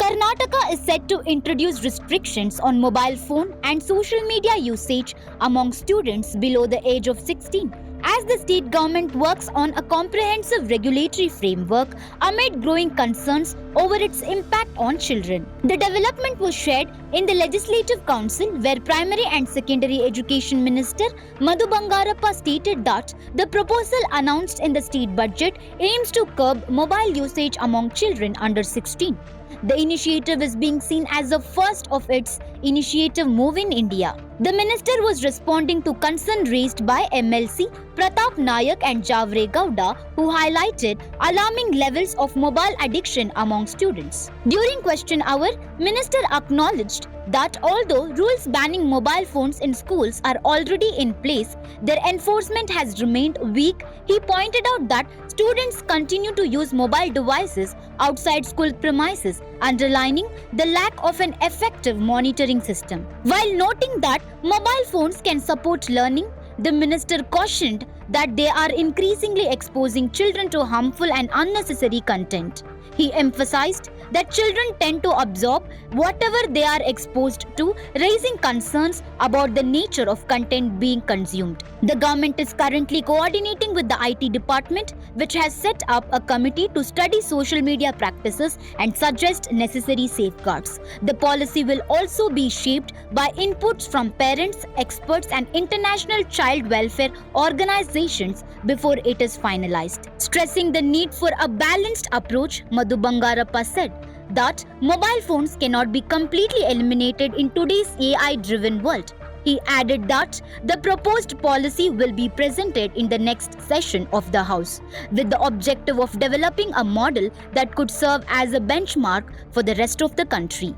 Karnataka is set to introduce restrictions on mobile phone and social media usage among students below the age of 16, as the state government works on a comprehensive regulatory framework amid growing concerns over its impact on children. The development was shared in the Legislative Council, where Primary and Secondary Education Minister Madhu Bangarappa stated that the proposal announced in the state budget aims to curb mobile usage among children under 16. The initiative is being seen as the first of its initiative move in India. The minister was responding to concern raised by MLC Pratap Nayak and Javre Gowda, who highlighted alarming levels of mobile addiction among students. During question hour, minister acknowledged that although rules banning mobile phones in schools are already in place, their enforcement has remained weak. He pointed out that students continue to use mobile devices outside school premises, underlining the lack of an effective monitoring system. While noting that mobile phones can support learning, the minister cautioned that they are increasingly exposing children to harmful and unnecessary content. He emphasized that children tend to absorb whatever they are exposed to, raising concerns about the nature of content being consumed. The government is currently coordinating with the IT department, which has set up a committee to study social media practices and suggest necessary safeguards. The policy will also be shaped by inputs from parents, experts, and international child welfare organizations before it is finalized. Stressing the need for a balanced approach, Madhu Bangarappa said that mobile phones cannot be completely eliminated in today's AI-driven world. He added that the proposed policy will be presented in the next session of the House, with the objective of developing a model that could serve as a benchmark for the rest of the country.